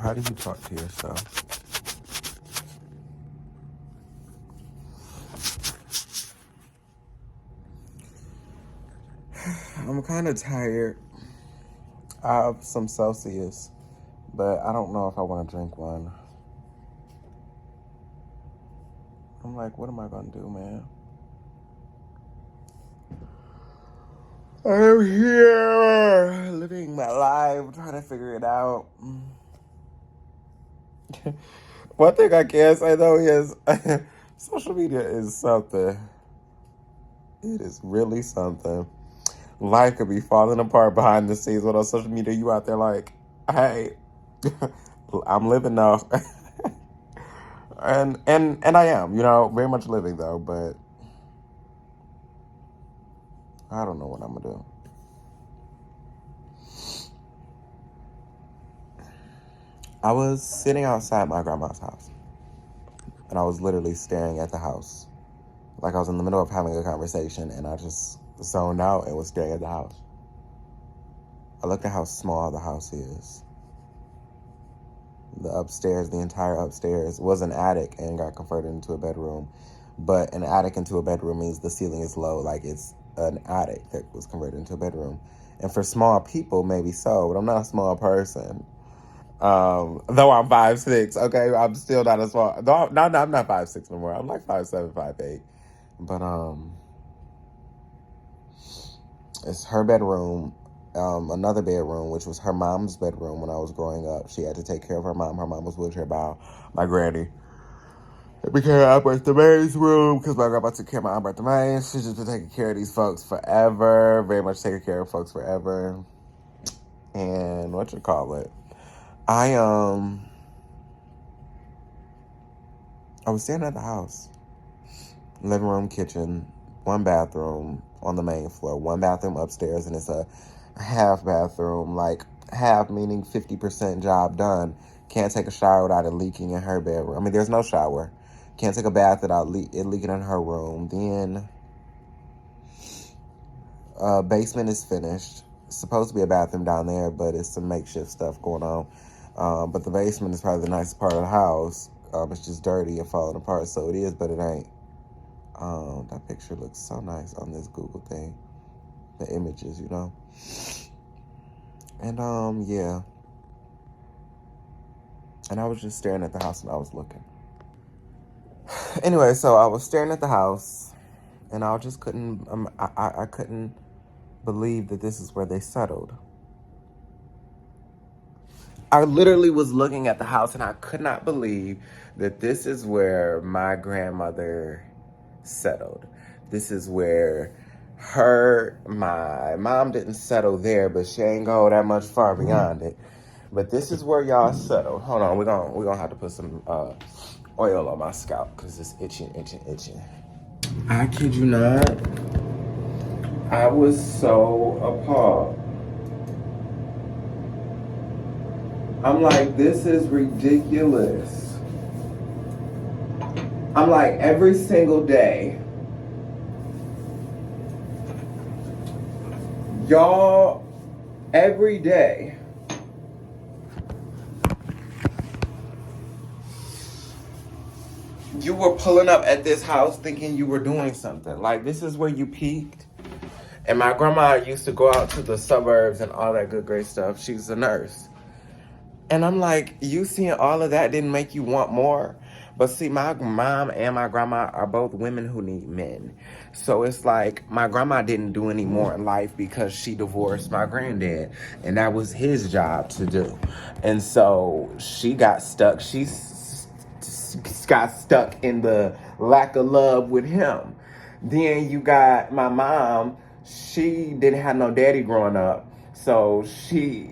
How do you talk to yourself? I'm kind of tired. I have some Celsius, but I don't know if I want to drink one. I'm like, what am I going to do, man? I'm here living my life, trying to figure it out. One thing I can say though is social media is something. It is really something. Life could be falling apart behind the scenes, but on social media, you out there like, hey, I'm living now. and I am, very much living though, but I don't know what I'm gonna do. I was sitting outside my grandma's house, and I was literally staring at the house. Like I was in the middle of having a conversation, and I just zoned out and was staring at the house. I looked at how small the house is. The entire upstairs was an attic and got converted into a bedroom. But an attic into a bedroom means the ceiling is low, like it's an attic that was converted into a bedroom. And for small people, maybe so, but I'm not a small person. Though I'm 5'6", okay, I'm still not a small. No, I'm not 5'6" no more. I'm like 5'7", 5'8". But it's her bedroom, another bedroom, which was her mom's bedroom when I was growing up. She had to take care of her mom. Her mom was wheelchair bound. My granny. It became Albert Themain's room because my grandma took care of my Albert Themain. She's just been taking care of these folks forever. Very much taking care of folks forever. And what you call it? I was standing at the house. Living room, kitchen, one bathroom on the main floor, one bathroom upstairs, and it's a half bathroom, like half meaning 50% job done. Can't take a shower without it leaking in her bedroom. I mean, there's no shower. Can't take a bath without it leaking in her room. Then basement is finished. It's supposed to be a bathroom down there, but it's some makeshift stuff going on. But the basement is probably the nicest part of the house. It's just dirty and falling apart, so it is, but it ain't. That picture looks so nice on this Google thing. The images, And, yeah. And I was just staring at the house and I was looking. Anyway, so I was staring at the house and I just couldn't, I couldn't believe that this is where they settled. I literally was looking at the house and I could not believe that this is where my grandmother settled. This is where my mom didn't settle there, but she ain't go that much far beyond it. But this is where y'all settled. Hold on, we're gonna have to put some oil on my scalp because it's itching. I kid you not. I was so appalled. I'm like, this is ridiculous. I'm like, every single day, y'all, every day, you were pulling up at this house thinking you were doing something. Like, this is where you peaked. And my grandma used to go out to the suburbs and all that good, great stuff. She's a nurse. And I'm like, you seeing all of that didn't make you want more? But see, my mom and my grandma are both women who need men. So it's like my grandma didn't do any more in life because she divorced my granddad. And that was his job to do. And so she got stuck. Got stuck in the lack of love with him. Then you got my mom. She didn't have no daddy growing up. So she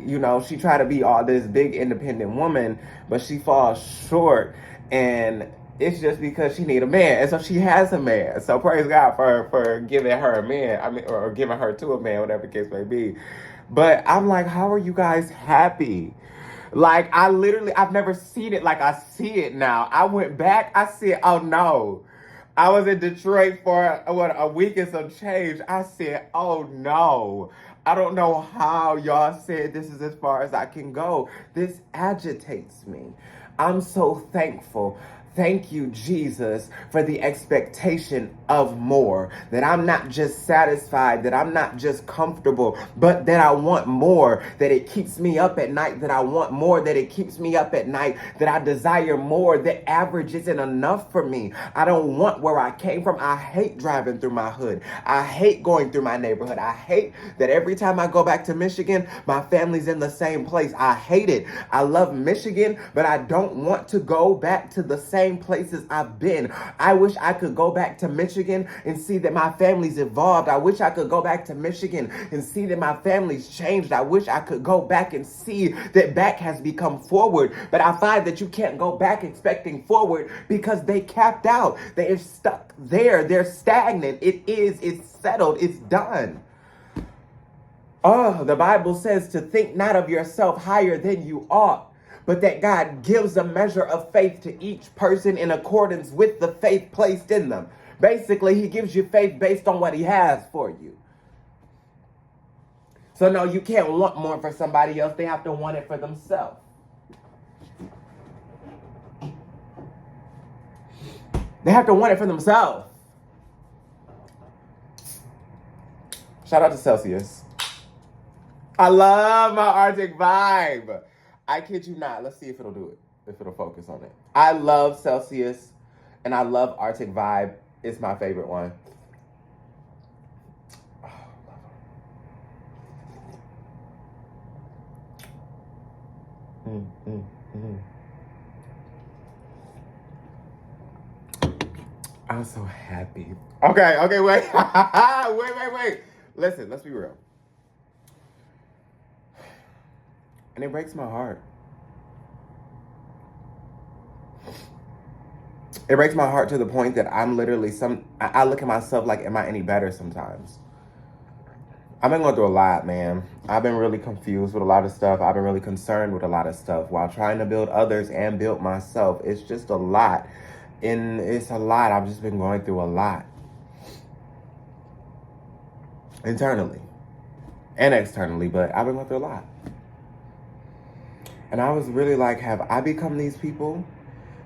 tried to be all this big independent woman, but she falls short. And it's just because she need a man. And so she has a man. So praise God for giving her a man. I mean, or giving her to a man, whatever the case may be. But I'm like, how are you guys happy? Like, I've never seen it like I see it now. I went back, I said, oh no. I was in Detroit for, a week and some change. I said, oh no. I don't know how y'all said this is as far as I can go. This agitates me. I'm so thankful. Thank you, Jesus, for the expectation of more. That I'm not just satisfied, that I'm not just comfortable, but that I want more. That it keeps me up at night, that I want more. That it keeps me up at night, that I desire more. That average isn't enough for me. I don't want where I came from. I hate driving through my hood. I hate going through my neighborhood. I hate that every time I go back to Michigan, my family's in the same place. I hate it. I love Michigan, but I don't want to go back to the same places I've been. I wish I could go back to Michigan and see that my family's evolved. I wish I could go back to Michigan and see that my family's changed. I wish I could go back and see that back has become forward. But I find that you can't go back expecting forward because they capped out. They're stuck there. They're stagnant. It's settled. It's done. Oh, the Bible says to think not of yourself higher than you ought, but that God gives a measure of faith to each person in accordance with the faith placed in them. Basically, he gives you faith based on what he has for you. So no, you can't want more for somebody else. They have to want it for themselves. They have to want it for themselves. Shout out to Celsius. I love my Arctic Vibe. I kid you not. Let's see if it'll do it. If it'll focus on it. I love Celsius and I love Arctic Vibe. It's my favorite one. I'm so happy. Okay, wait. wait. Listen, let's be real. And it breaks my heart. It breaks my heart to the point that I'm literally I look at myself like, am I any better sometimes? I've been going through a lot, man. I've been really confused with a lot of stuff. I've been really concerned with a lot of stuff while trying to build others and build myself. It's just a lot. And it's a lot. I've just been going through a lot. Internally. And externally, but I've been going through a lot. And I was really like, have I become these people?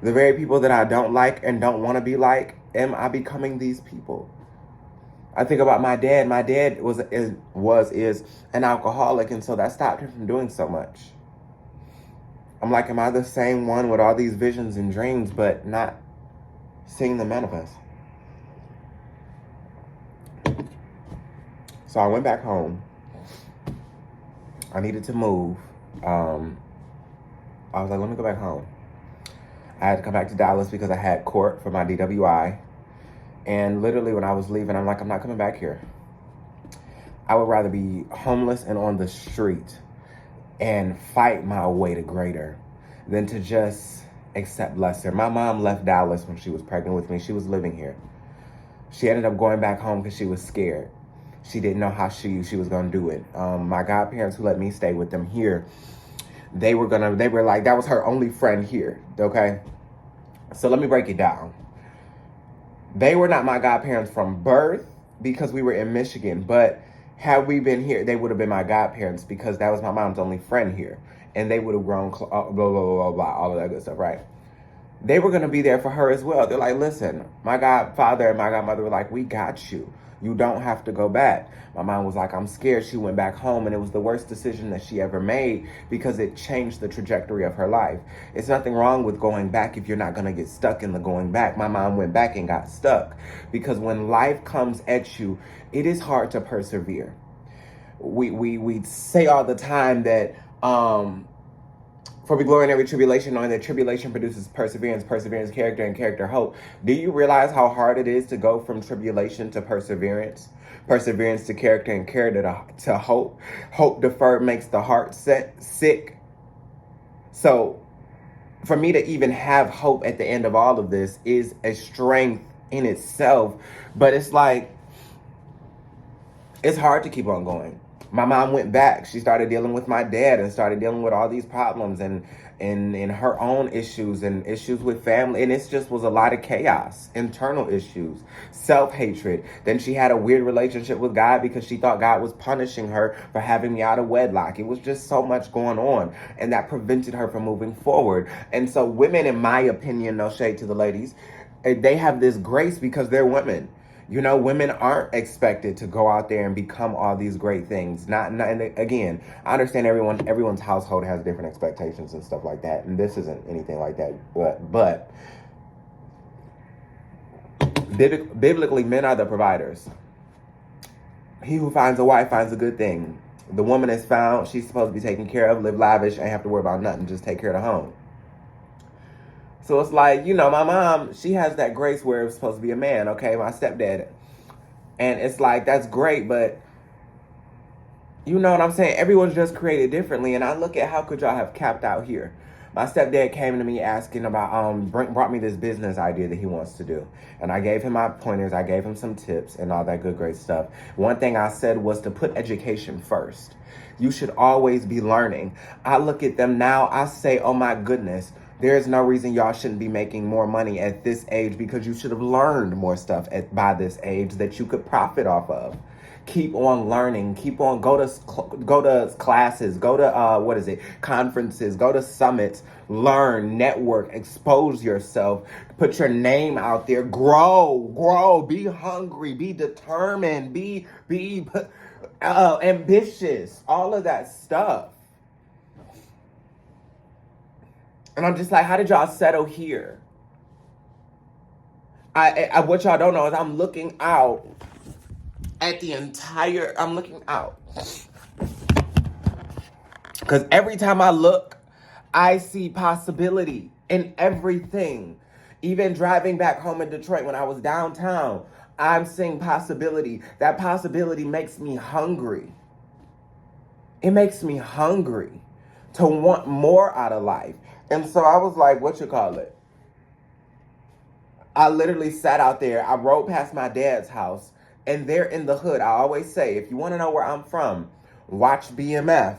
The very people that I don't like and don't want to be like, am I becoming these people? I think about my dad. My dad is an alcoholic, and so that stopped him from doing so much. I'm like, am I the same one with all these visions and dreams, but not seeing them manifest? So I went back home. I needed to move. I was like, let me go back home. I had to come back to Dallas because I had court for my DWI. And literally when I was leaving, I'm like, I'm not coming back here. I would rather be homeless and on the street and fight my way to greater than to just accept lesser. My mom left Dallas when she was pregnant with me. She was living here. She ended up going back home because she was scared. She didn't know how she was going to do it. My godparents who let me stay with them here, they were like, that was her only friend here, okay? So let me break it down. They were not my godparents from birth because we were in Michigan, but had we been here, they would have been my godparents because that was my mom's only friend here. And they would have grown, blah, blah, blah, blah, all of that good stuff, right? They were going to be there for her as well. They're like, listen, my godfather and my godmother were like, we got you. You don't have to go back. My mom was like, I'm scared. She went back home, and it was the worst decision that she ever made because it changed the trajectory of her life. It's nothing wrong with going back if you're not going to get stuck in the going back. My mom went back and got stuck because when life comes at you, it is hard to persevere. We say all the time that for we glory in every tribulation, knowing that tribulation produces perseverance, perseverance, character, and character, hope. Do you realize how hard it is to go from tribulation to perseverance? Perseverance to character, and character to hope. Hope deferred makes the heart sick. So for me to even have hope at the end of all of this is a strength in itself. But it's like, it's hard to keep on going. My mom went back. She started dealing with my dad and started dealing with all these problems and her own issues and issues with family. And it just was a lot of chaos, internal issues, self-hatred. Then she had a weird relationship with God because she thought God was punishing her for having me out of wedlock. It was just so much going on, and that prevented her from moving forward. And so women, in my opinion, no shade to the ladies, they have this grace because they're women. You know, women aren't expected to go out there and become all these great things. And again, I understand everyone's household has different expectations and stuff like that, and this isn't anything like that. But biblically, men are the providers. He who finds a wife finds a good thing. The woman is found; she's supposed to be taken care of, live lavish, ain't have to worry about nothing, just take care of the home. So it's like, you know, my mom, she has that grace where it's supposed to be a man, okay? My stepdad. And it's like, that's great, but you know what I'm saying? Everyone's just created differently. And I look at how could y'all have capped out here? My stepdad came to me asking about, brought me this business idea that he wants to do. And I gave him my pointers. I gave him some tips and all that good, great stuff. One thing I said was to put education first. You should always be learning. I look at them now, I say, oh my goodness, there's no reason y'all shouldn't be making more money at this age because you should have learned more stuff by this age that you could profit off of. Keep on learning. Keep on go to classes. Go to conferences. Go to summits. Learn, network, expose yourself. Put your name out there. Grow. Be hungry. Be determined. Be ambitious. All of that stuff. And I'm just like, how did y'all settle here? What y'all don't know is I'm looking out at I'm looking out. Because every time I look, I see possibility in everything. Even driving back home in Detroit when I was downtown, I'm seeing possibility. That possibility makes me hungry. It makes me hungry to want more out of life. And so I was like, I literally sat out there. I rode past my dad's house, and they're in the hood. I always say, if you want to know where I'm from, watch BMF.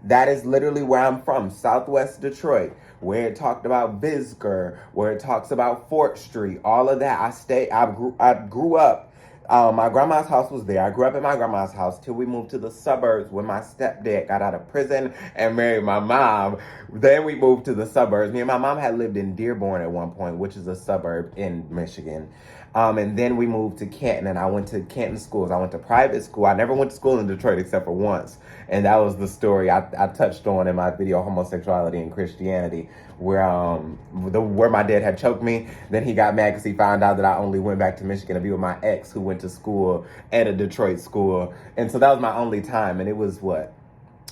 That is literally where I'm from, Southwest Detroit, where it talked about Biscayne, where it talks about Fort Street, all of that. I grew up. My grandma's house was there. I grew up in my grandma's house till we moved to the suburbs when my stepdad got out of prison and married my mom. Then we moved to the suburbs. Me and my mom had lived in Dearborn at one point, which is a suburb in Michigan. And then we moved to Canton, and I went to Canton schools. I went to private school. I never went to school in Detroit except for once. And that was the story I touched on in my video, Homosexuality and Christianity, where my dad had choked me. Then he got mad because he found out that I only went back to Michigan to be with my ex who went to school at a Detroit school. And so that was my only time. And it was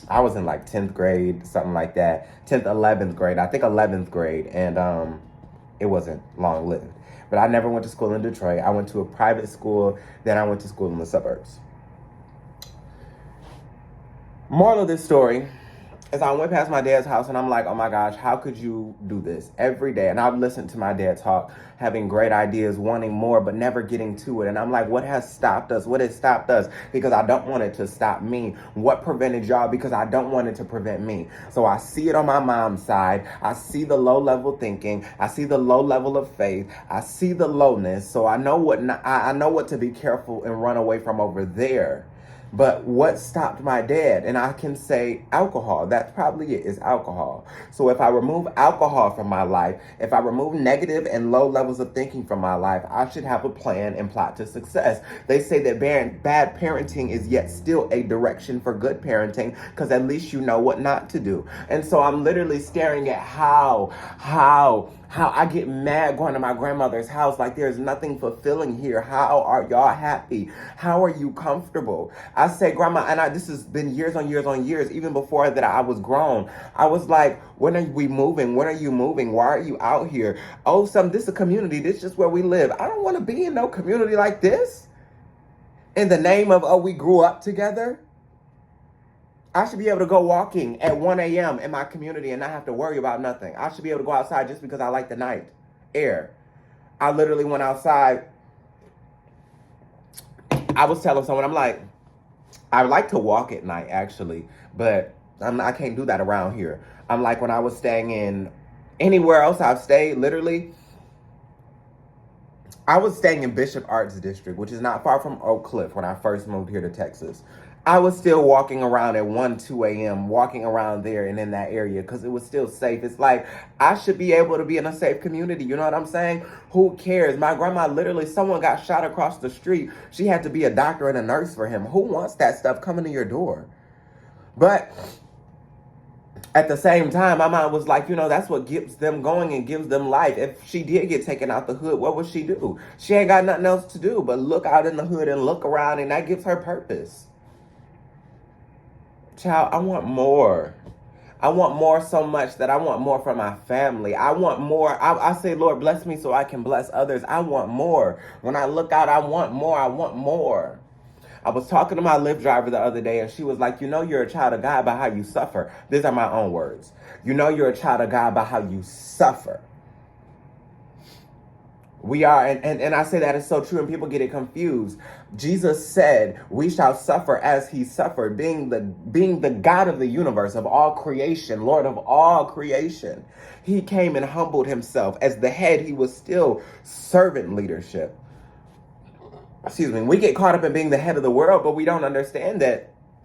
I was in like 10th grade, something like that. 10th, 11th grade. I think 11th grade. And it wasn't long lived. But I never went to school in Detroit. I went to a private school. Then I went to school in the suburbs. Moral of this story is I went past my dad's house and I'm like, oh my gosh, how could you do this every day? And I've listened to my dad talk, having great ideas, wanting more, but never getting to it. And I'm like, what has stopped us? What has stopped us? Because I don't want it to stop me. What prevented y'all? Because I don't want it to prevent me. So I see it on my mom's side. I see the low level thinking. I see the low level of faith. I see the lowness. So I know I know what to be careful and run away from over there. But what stopped my dad? And I can say alcohol. That's probably it, is alcohol. So if I remove alcohol from my life, if I remove negative and low levels of thinking from my life, I should have a plan and plot to success. They say that bad parenting is yet still a direction for good parenting, because at least you know what not to do. And so I'm literally staring at how I get mad going to my grandmother's house like there's nothing fulfilling here. How are y'all happy? How are you comfortable? I say, Grandma, and this has been years on years, even before that I was grown. I was like, when are we moving? When are you moving? Why are you out here? Oh, this is a community. This is just where we live. I don't want to be in no community like this. In the name of, we grew up together. I should be able to go walking at 1 a.m. in my community and not have to worry about nothing. I should be able to go outside just because I like the night air. I literally went outside. I was telling someone, I'm like, I like to walk at night, actually, but I can't do that around here. I'm like, when I was staying in anywhere else I've stayed, literally, I was staying in Bishop Arts District, which is not far from Oak Cliff when I first moved here to Texas. I was still walking around at 1, 2 a.m., walking around there and in that area because it was still safe. It's like, I should be able to be in a safe community. You know what I'm saying? Who cares? My grandma, literally, someone got shot across the street. She had to be a doctor and a nurse for him. Who wants that stuff coming to your door? But at the same time, my mom was like, that's what keeps them going and gives them life. If she did get taken out the hood, what would she do? She ain't got nothing else to do but look out in the hood and look around, and that gives her purpose. Child, I want more. I want more so much that I want more for my family. I want more. I say, Lord, bless me so I can bless others. I want more. When I look out, I want more. I want more. I was talking to my Lyft driver the other day, and she was like, you're a child of God by how you suffer. These are my own words. You're a child of God by how you suffer. We are, and I say that is so true, and people get it confused. Jesus said, we shall suffer as he suffered, being the God of the universe, of all creation, Lord of all creation. He came and humbled himself. As the head, he was still servant leadership. Excuse me, we get caught up in being the head of the world, but we don't understand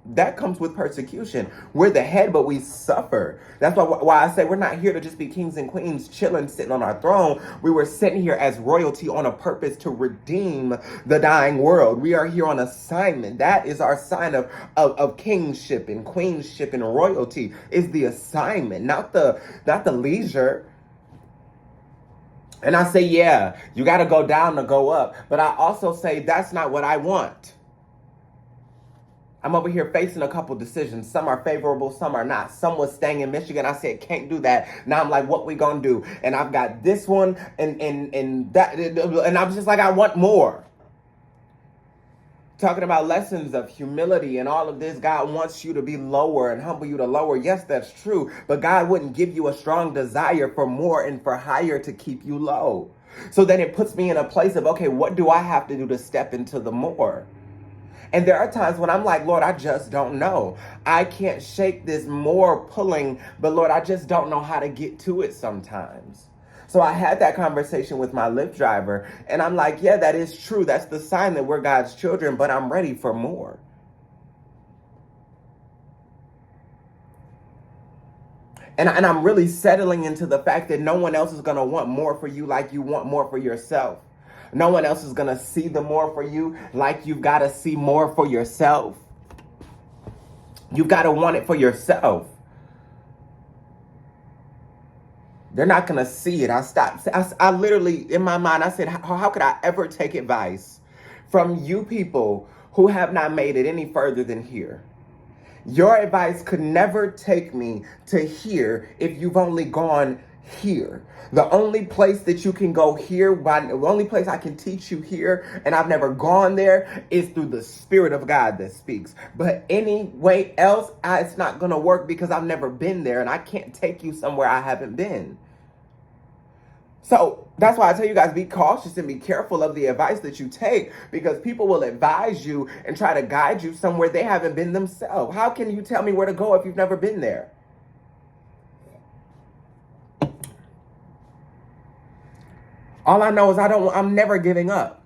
that comes with persecution. We're the head, but we suffer. That's why I say we're not here to just be kings and queens chilling, sitting on our throne. We were sitting here as royalty on a purpose to redeem the dying world. We are here on assignment. That is our sign of kingship and queenship and royalty, is the assignment, not the leisure. And I say, yeah, you got to go down to go up. But I also say that's not what I want. I'm over here facing a couple decisions. Some are favorable, some are not. Some was staying in Michigan. I said, can't do that. Now I'm like, what we gonna do? And I've got this one and that. And I'm just like, I want more. Talking about lessons of humility and all of this. God wants you to be lower and humble you to lower. Yes, that's true. But God wouldn't give you a strong desire for more and for higher to keep you low. So then it puts me in a place of, okay, what do I have to do to step into the more? And there are times when I'm like, Lord, I just don't know. I can't shake this more pulling, but Lord, I just don't know how to get to it sometimes. So I had that conversation with my Lyft driver, and I'm like, yeah, that is true. That's the sign that we're God's children, but I'm ready for more. And I'm really settling into the fact that no one else is going to want more for you like you want more for yourself. No one else is going to see the more for you like you've got to see more for yourself. You've got to want it for yourself. They're not going to see it. I literally, in my mind, I said, how could I ever take advice from you people who have not made it any further than here? Your advice could never take me to here if you've only gone here. The only place that you can go here, the only place I can teach you here, and I've never gone there, is through the Spirit of God that speaks. But anyway else, it's not going to work because I've never been there, and I can't take you somewhere I haven't been. So that's why I tell you guys, be cautious and be careful of the advice that you take, because people will advise you and try to guide you somewhere they haven't been themselves. How can you tell me where to go if you've never been there? All I know is I'm never giving up.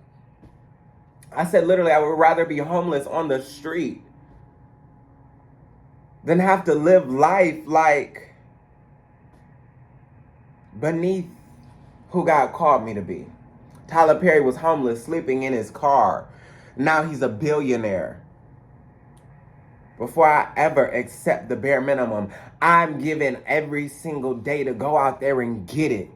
I said literally I would rather be homeless on the street than have to live life like beneath who God called me to be. Tyler Perry was homeless, sleeping in his car. Now he's a billionaire. Before I ever accept the bare minimum, I'm given every single day to go out there and get it.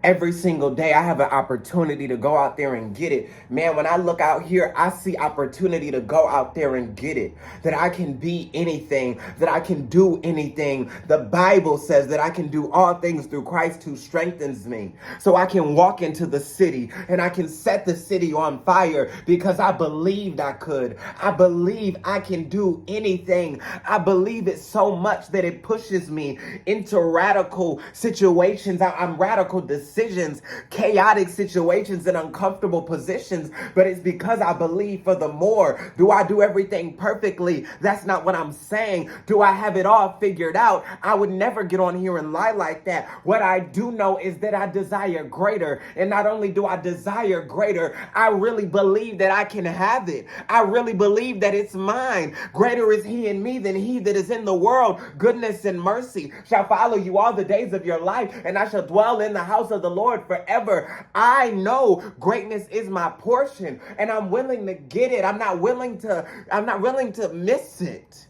Every single day I have an opportunity to go out there and get it. Man, when I look out here, I see opportunity to go out there and get it. That I can be anything, that I can do anything. The Bible says that I can do all things through Christ who strengthens me. So I can walk into the city and I can set the city on fire because I believed I could. I believe I can do anything. I believe it so much that it pushes me into radical situations. I'm radical decisions. decisions, chaotic situations, and uncomfortable positions, but it's because I believe for the more. Do I do everything perfectly? That's not what I'm saying. Do I have it all figured out? I would never get on here and lie like that. What I do know is that I desire greater. And not only do I desire greater, I really believe that I can have it. I really believe that it's mine. Greater is he in me than he that is in the world. Goodness and mercy shall follow you all the days of your life, and I shall dwell in the house of the Lord forever. I know greatness is my portion, and I'm willing to get it. I'm not willing to miss it.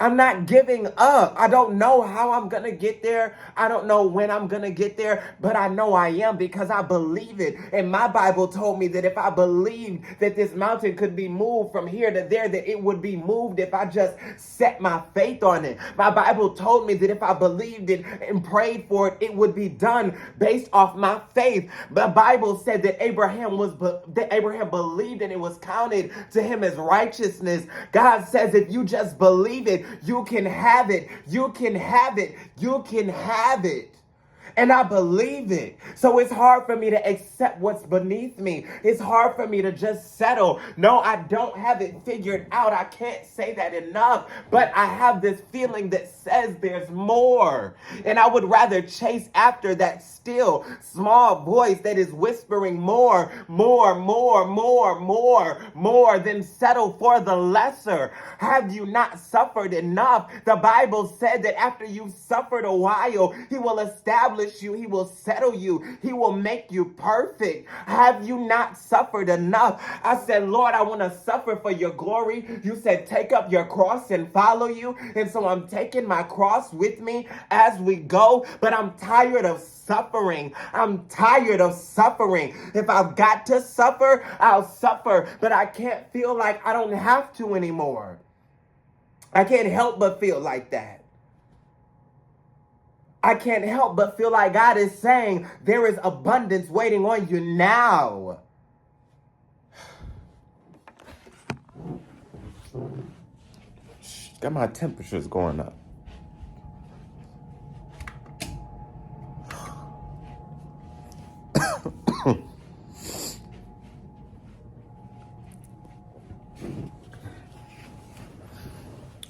I'm not giving up. I don't know how I'm going to get there. I don't know when I'm going to get there, but I know I am because I believe it. And my Bible told me that if I believed that this mountain could be moved from here to there, that it would be moved if I just set my faith on it. My Bible told me that if I believed it and prayed for it, it would be done based off my faith. The Bible said that Abraham believed and it was counted to him as righteousness. God says if you just believe it, you can have it. You can have it. You can have it. And I believe it. So it's hard for me to accept what's beneath me. It's hard for me to just settle. No, I don't have it figured out. I can't say that enough. But I have this feeling that says there's more. And I would rather chase after that still small voice that is whispering more than settle for the lesser. Have you not suffered enough? The Bible said that after you've suffered a while, he will establish you, he will settle you, he will make you perfect. Have you not suffered enough? I said, Lord, I want to suffer for your glory. You said, take up your cross and follow you. And so I'm taking my cross with me as we go, but I'm tired of suffering. I'm tired of suffering. If I've got to suffer, I'll suffer, but I can't feel like I don't have to anymore. I can't help but feel like that. I can't help but feel like God is saying there is abundance waiting on you now. Got my temperatures going up.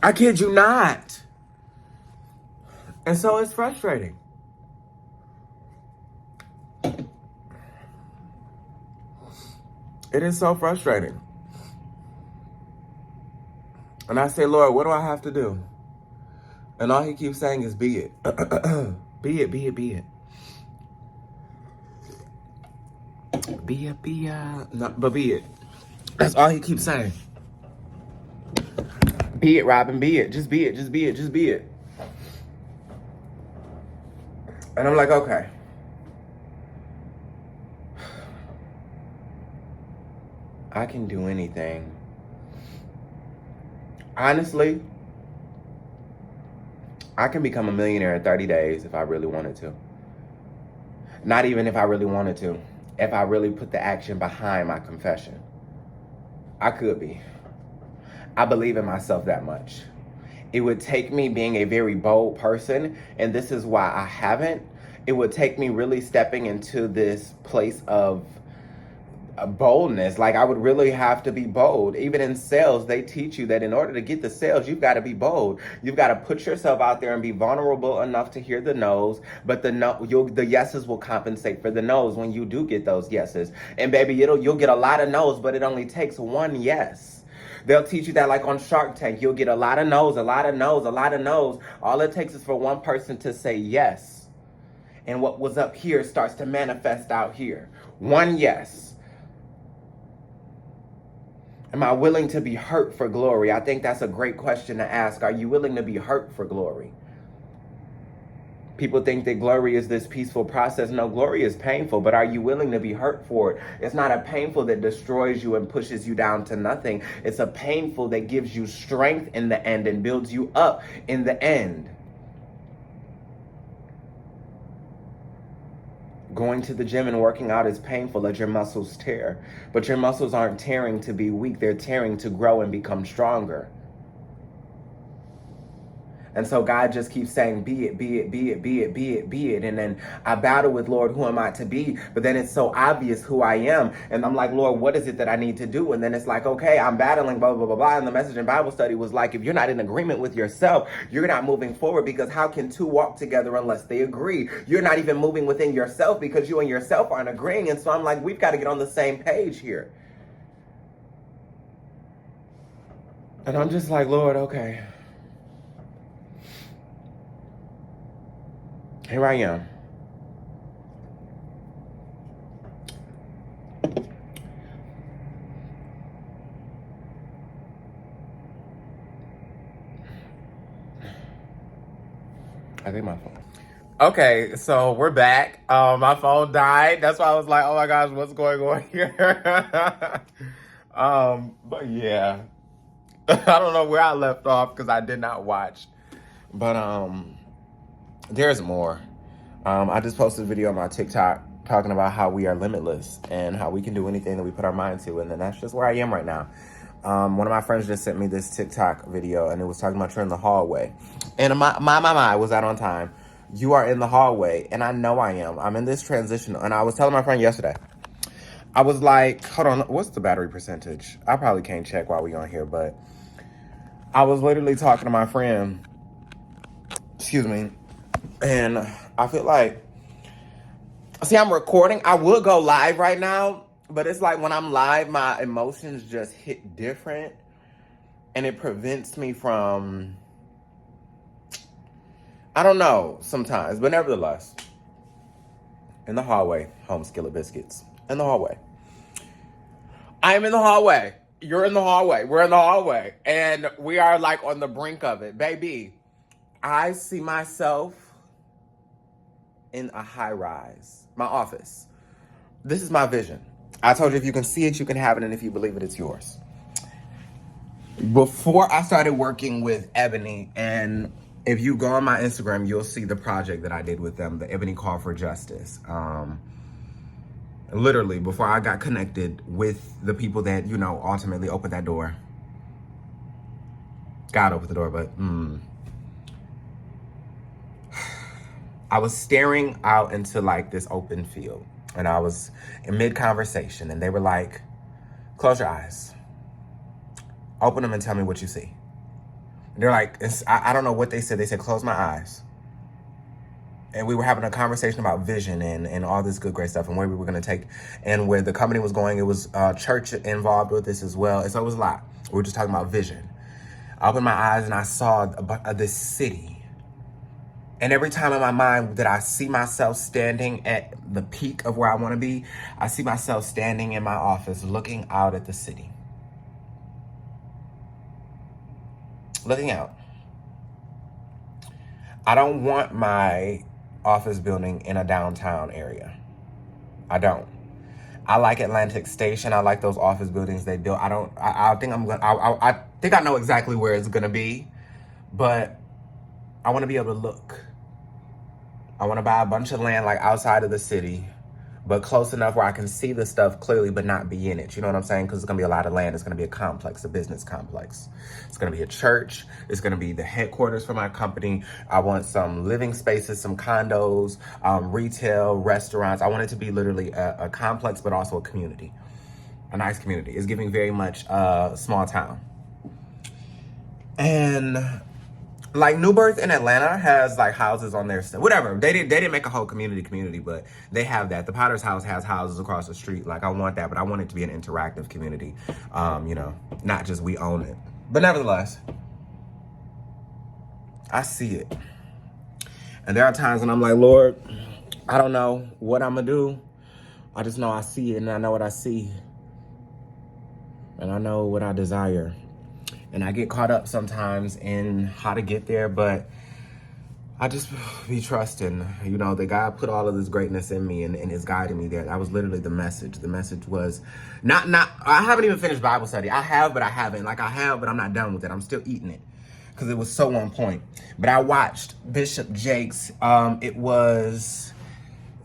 I kid you not. And so it's frustrating. It is so frustrating. And I say, Lord, what do I have to do? And all he keeps saying is, be it. Be it, be it, be it. Be it. No, but be it. That's all he keeps saying. Be it, Robin, be it. Just be it, just be it, just be it. And I'm like, okay. I can do anything. Honestly, I can become a millionaire in 30 days if I really wanted to. Not even if I really wanted to. If I really put the action behind my confession. I could be. I believe in myself that much. It would take me being a very bold person, and this is why I haven't. It would take me really stepping into this place of boldness. Like, I would really have to be bold. Even in sales, they teach you that in order to get the sales, you've got to be bold. You've got to put yourself out there and be vulnerable enough to hear the no's, but the yeses will compensate for the no's when you do get those yeses. And baby, you'll get a lot of no's, but it only takes one yes. They'll teach you that, like on Shark Tank, you'll get a lot of no's, a lot of no's, a lot of no's. All it takes is for one person to say yes. And what was up here starts to manifest out here. One yes. Am I willing to be hurt for glory? I think that's a great question to ask. Are you willing to be hurt for glory? People think that glory is this peaceful process. No, glory is painful, but are you willing to be hurt for it? It's not a painful that destroys you and pushes you down to nothing. It's a painful that gives you strength in the end and builds you up in the end. Going to the gym and working out is painful as your muscles tear, but your muscles aren't tearing to be weak. They're tearing to grow and become stronger. And so God just keeps saying, be it, be it, be it, be it, be it, be it. And then I battle with, Lord, who am I to be? But then it's so obvious who I am. And I'm like, Lord, what is it that I need to do? And then it's like, okay, I'm battling, blah, blah, blah, blah. And the message in Bible study was like, if you're not in agreement with yourself, you're not moving forward, because how can two walk together unless they agree? You're not even moving within yourself because you and yourself aren't agreeing. And so I'm like, we've got to get on the same page here. And I'm just like, Lord, okay. Here I am. I think my phone. Okay, so we're back. My phone died. That's why I was like, oh my gosh, what's going on here? But yeah. I don't know where I left off because I did not watch. But there's more. I just posted a video on my TikTok talking about how we are limitless and how we can do anything that we put our mind to. And then that's just where I am right now. One of my friends just sent me this TikTok video, and it was talking about you're in the hallway. And my, was that on time? You are in the hallway, and I know I am. I'm in this transition. And I was telling my friend yesterday, I was like, hold on, what's the battery percentage? I probably can't check while we on here, but I was literally talking to my friend, excuse me, and I feel like, see, I'm recording. I would go live right now, but it's like when I'm live, my emotions just hit different, and it prevents me from, I don't know, sometimes, but nevertheless, in the hallway, home skillet biscuits, in the hallway. I am in the hallway. You're in the hallway. We're in the hallway, and we are like on the brink of it. Baby, I see myself in a high rise, my office. This is my vision. I told you, if you can see it, you can have it, and if you believe it, it's yours. Before I started working with Ebony, and if you go on my Instagram, you'll see the project that I did with them, the Ebony Call for Justice. Literally, before I got connected with the people that, you know, ultimately opened that door. God opened the door, but I was staring out into like this open field, and I was in mid-conversation, and they were like, close your eyes. Open them and tell me what you see. And they're like, I don't know what they said. They said, close my eyes. And we were having a conversation about vision and all this good, great stuff, and where we were going to take, and where the company was going. It was church involved with this as well. And so it was a lot. We were just talking about vision. I opened my eyes and I saw this city. And every time in my mind that I see myself standing at the peak of where I want to be, I see myself standing in my office looking out at the city. Looking out. I don't want my office building in a downtown area. I don't. I like Atlantic Station. I like those office buildings they built. I think I know exactly where it's gonna be, but I want to be able to look. I want to buy a bunch of land like outside of the city, but close enough where I can see the stuff clearly, but not be in it. You know what I'm saying? Because it's going to be a lot of land. It's going to be a complex, a business complex. It's going to be a church. It's going to be the headquarters for my company. I want some living spaces, some condos, retail, restaurants. I want it to be literally a complex, but also a community, a nice community. It's giving very much small town. And like New Birth in Atlanta has like houses on their, whatever. They didn't make a whole community, but they have that. The Potter's House has houses across the street. Like I want that, but I want it to be an interactive community. You know, not just we own it. But nevertheless, I see it. And there are times when I'm like, Lord, I don't know what I'm gonna do. I just know I see it, and I know what I see. And I know what I desire. And I get caught up sometimes in how to get there, but I just be trusting, you know, that God put all of this greatness in me and is guiding me there. That was literally the message. The message was not, I haven't even finished Bible study. I have, but I haven't. Like I have, but I'm not done with it. I'm still eating it because it was so on point. But I watched Bishop Jakes. It was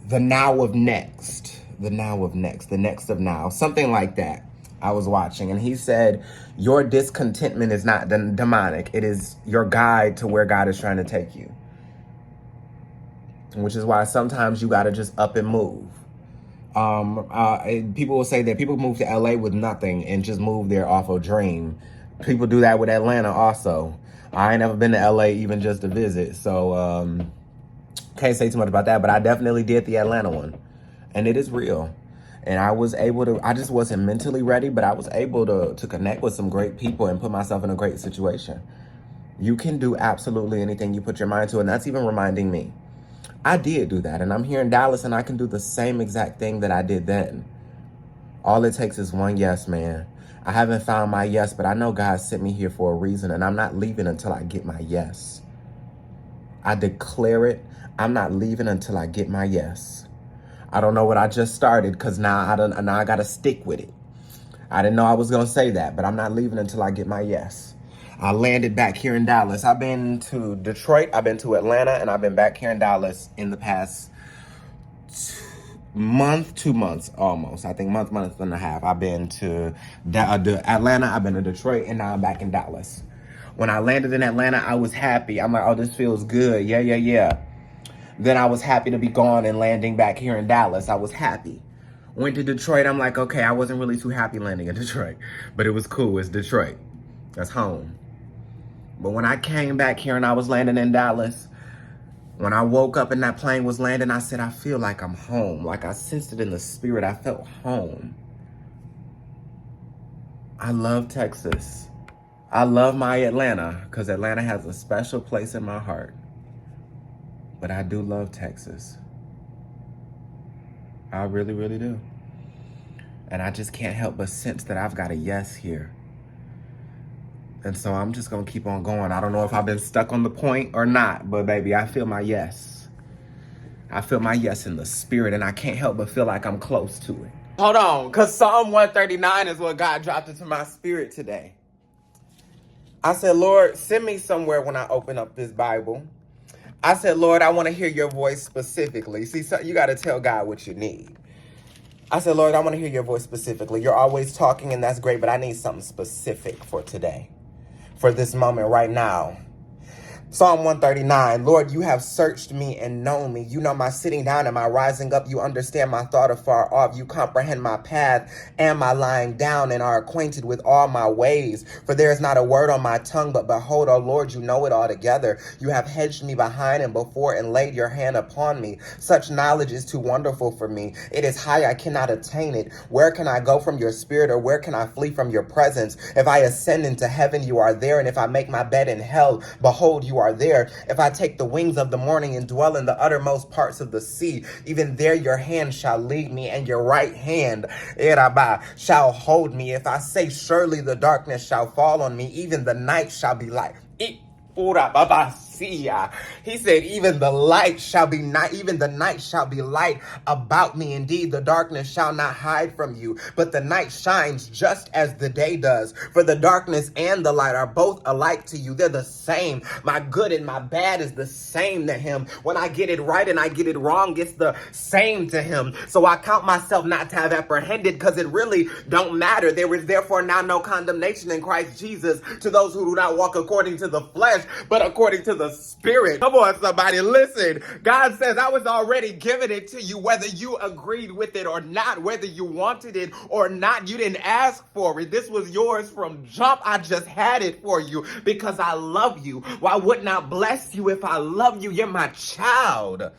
The Now of Next. The Now of Next. The Next of Now. Something like that. I was watching, and he said, your discontentment is not demonic. It is your guide to where God is trying to take you. Which is why sometimes you got to just up and move. People will say that people move to LA with nothing and just move there off a dream. People do that with Atlanta also. I ain't never been to LA even just to visit, so can't say too much about that, but I definitely did the Atlanta one, and it is real. And I was able to, I just wasn't mentally ready, but I was able to connect with some great people and put myself in a great situation. You can do absolutely anything you put your mind to, and that's even reminding me. I did do that, and I'm here in Dallas, and I can do the same exact thing that I did then. All it takes is one yes, man. I haven't found my yes, but I know God sent me here for a reason, and I'm not leaving until I get my yes. I declare it. I'm not leaving until I get my yes. I don't know what I just started, because now I got to stick with it. I didn't know I was going to say that, but I'm not leaving until I get my yes. I landed back here in Dallas. I've been to Detroit, I've been to Atlanta, and I've been back here in Dallas in the past 2 months almost. I think month and a half. I've been to Atlanta, I've been to Detroit, and now I'm back in Dallas. When I landed in Atlanta, I was happy. I'm like, oh, this feels good. Yeah. Then I was happy to be gone and landing back here in Dallas. I was happy. Went to Detroit. I'm like, okay, I wasn't really too happy landing in Detroit, but it was cool. It's Detroit. That's home. But when I came back here and I was landing in Dallas, when I woke up and that plane was landing, I said, I feel like I'm home. Like I sensed it in the spirit. I felt home. I love Texas. I love my Atlanta because Atlanta has a special place in my heart. But I do love Texas. I really, really do. And I just can't help but sense that I've got a yes here. And so I'm just going to keep on going. I don't know if I've been stuck on the point or not, but baby, I feel my yes. I feel my yes in the spirit, and I can't help but feel like I'm close to it. Hold on, because Psalm 139 is what God dropped into my spirit today. I said, Lord, send me somewhere when I open up this Bible. I said, Lord, I want to hear your voice specifically. See, so you got to tell God what you need. I said, Lord, I want to hear your voice specifically. You're always talking, and that's great, but I need something specific for today, for this moment right now. Psalm 139, Lord, you have searched me and known me. You know my sitting down and my rising up. You understand my thought afar off. You comprehend my path and my lying down and are acquainted with all my ways. For there is not a word on my tongue, but behold, O Lord, you know it altogether. You have hedged me behind and before and laid your hand upon me. Such knowledge is too wonderful for me. It is high, I cannot attain it. Where can I go from your spirit, or where can I flee from your presence? If I ascend into heaven, you are there. And if I make my bed in hell, behold, you are there. If I take the wings of the morning and dwell in the uttermost parts of the sea, even there your hand shall lead me, and your right hand shall hold me. If I say, surely the darkness shall fall on me, even the night shall be light. He said, even the night shall be light about me. Indeed, the darkness shall not hide from you, but the night shines just as the day does. For the darkness and the light are both alike to you. They're the same. My good and my bad is the same to him. When I get it right and I get it wrong, it's the same to him. So I count myself not to have apprehended, because it really don't matter. There is therefore now no condemnation in Christ Jesus to those who do not walk according to the flesh, but according to the Spirit. Come on, somebody, listen. God says, I was already giving it to you, whether you agreed with it or not, whether you wanted it or not. You didn't ask for it. This was yours from jump. I just had it for you because I love you. Why wouldn't I bless you if I love you? You're my child.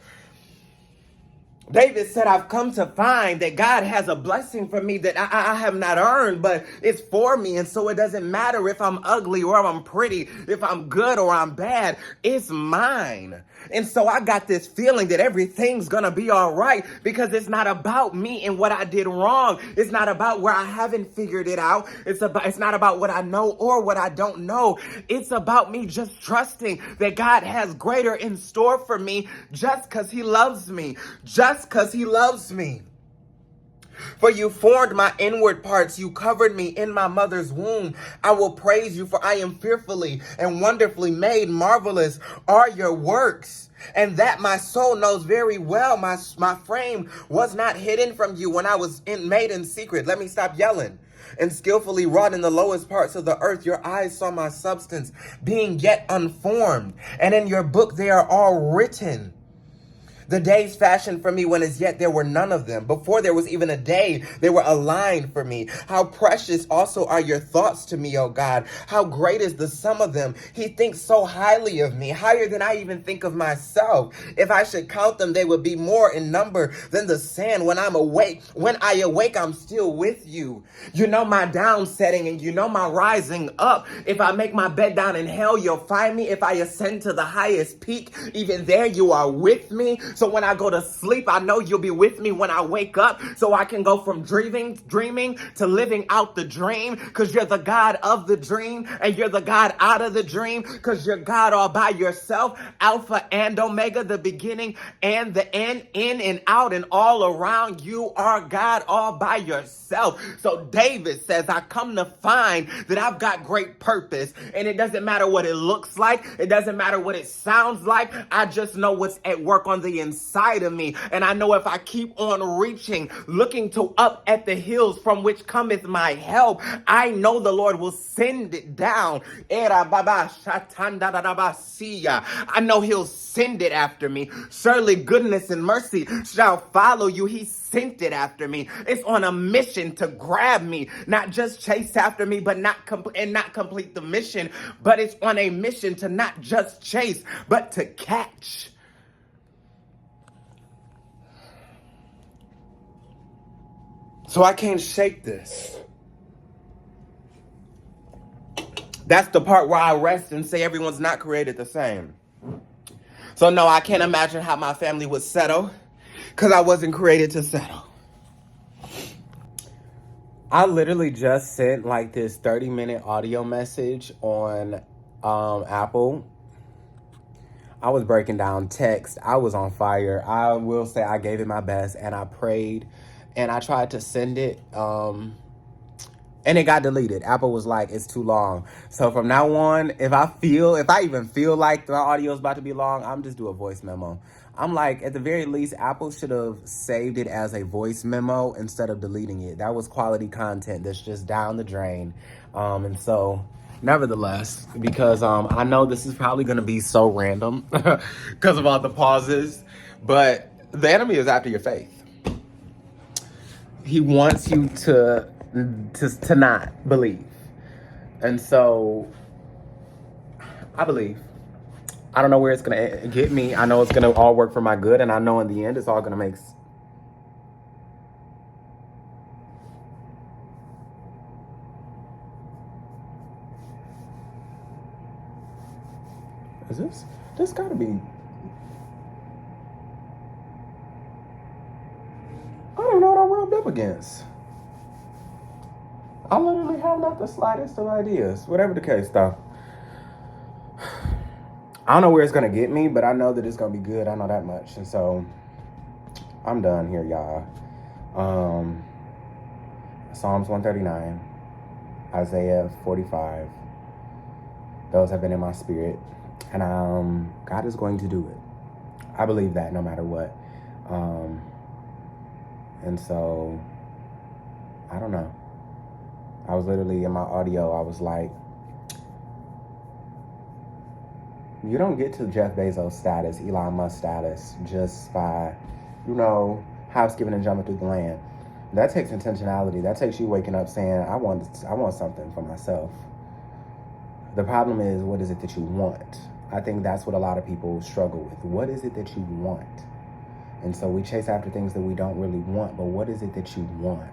David said, I've come to find that God has a blessing for me that I have not earned, but it's for me. And so it doesn't matter if I'm ugly or I'm pretty, if I'm good or I'm bad, it's mine. And so I got this feeling that everything's going to be all right, because it's not about me and what I did wrong. It's not about where I haven't figured it out. It's not about what I know or what I don't know. It's about me just trusting that God has greater in store for me just because he loves me. Just because he loves me. For you formed my inward parts. You covered me in my mother's womb. I will praise you, for I am fearfully and wonderfully made. Marvelous are your works, and that my soul knows very well. My frame was not hidden from you when I was made in secret. Let me stop yelling. and skillfully wrought in the lowest parts of the earth. Your eyes saw my substance, being yet unformed, and in your book they are all written. The days fashioned for me when as yet there were none of them. Before there was even a day, they were aligned for me. How precious also are your thoughts to me, O God. How great is the sum of them. He thinks so highly of me, higher than I even think of myself. If I should count them, they would be more in number than the sand. When I awake, I'm still with you. You know my down setting and you know my rising up. If I make my bed down in hell, you'll find me. If I ascend to the highest peak, even there you are with me. So when I go to sleep, I know you'll be with me when I wake up. So I can go from dreaming to living out the dream, because you're the God of the dream and you're the God out of the dream, because you're God all by yourself, Alpha and Omega, the beginning and the end, in and out and all around. You are God all by yourself. So David says, I come to find that I've got great purpose, and it doesn't matter what it looks like. It doesn't matter what it sounds like. I just know what's at work on the inside of me. And I know if I keep on reaching, looking to up at the hills from which cometh my help, I know the Lord will send it down. I know he'll send it after me. Surely goodness and mercy shall follow you. He sent it after me. It's on a mission to grab me, not just chase after me, but not complete the mission, but it's on a mission to not just chase, but to catch. So I can't shake this. That's the part where I rest and say everyone's not created the same. So no, I can't imagine how my family would settle, because I wasn't created to settle. I literally just sent like this 30-minute audio message on Apple. I was breaking down text. I was on fire. I will say I gave it my best, and I prayed, and I tried to send it, and it got deleted. Apple was like, it's too long. So from now on, if I even feel like the audio is about to be long, I'm just do a voice memo. I'm like, at the very least, Apple should have saved it as a voice memo instead of deleting it. That was quality content that's just down the drain. And so, nevertheless, because I know this is probably going to be so random because of all the pauses, but the enemy is after your faith. He wants you to not believe. And so, I believe. I don't know where it's going to get me. I know it's going to all work for my good, and I know in the end it's all going to make sense. Is this got to be... I don't know what I rubbed up against. I literally have not the slightest of ideas. Whatever the case, though. I don't know where it's going to get me, but I know that it's going to be good. I know that much. And so, I'm done here, y'all. Psalms 139, Isaiah 45. Those have been in my spirit. And God is going to do it. I believe that no matter what. And so, I don't know. I was literally in my audio, I was like, you don't get to Jeff Bezos status, Elon Musk status, just by, house skipping and jumping through the land. That takes intentionality. That takes you waking up saying, I want something for myself. The problem is, what is it that you want? I think that's what a lot of people struggle with. What is it that you want? And so we chase after things that we don't really want, but what is it that you want,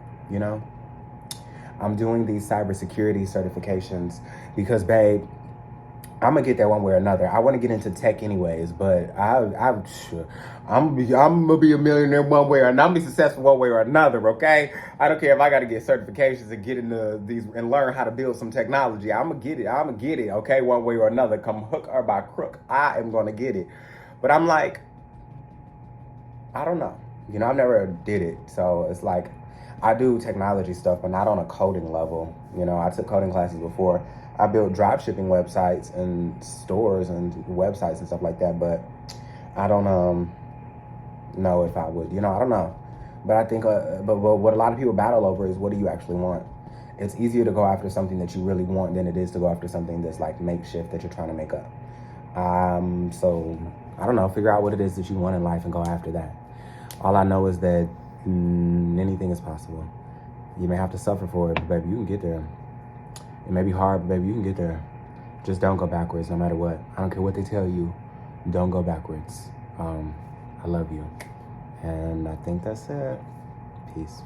I'm doing these cybersecurity certifications because, babe, I'm gonna get there one way or another. I want to get into tech anyways, but I'm gonna be a millionaire one way or another. I'm gonna be successful one way or another. Okay, I don't care if I got to get certifications and get into these and learn how to build some technology. I'm gonna get it. Okay, one way or another, come hook or by crook, I am gonna get it. But I'm like, I don't know. I've never did it, so it's like I do technology stuff, but not on a coding level. I took coding classes before. I built drop shipping websites and stores and websites and stuff like that, but I don't know if I would. I don't know. But I think, but what a lot of people battle over is, what do you actually want? It's easier to go after something that you really want than it is to go after something that's like makeshift that you're trying to make up. So I don't know, figure out what it is that you want in life and go after that. All I know is that anything is possible. You may have to suffer for it, but baby, you can get there. It may be hard, but baby, you can get there. Just don't go backwards, no matter what. I don't care what they tell you. Don't go backwards. I love you. And I think that's it. Peace.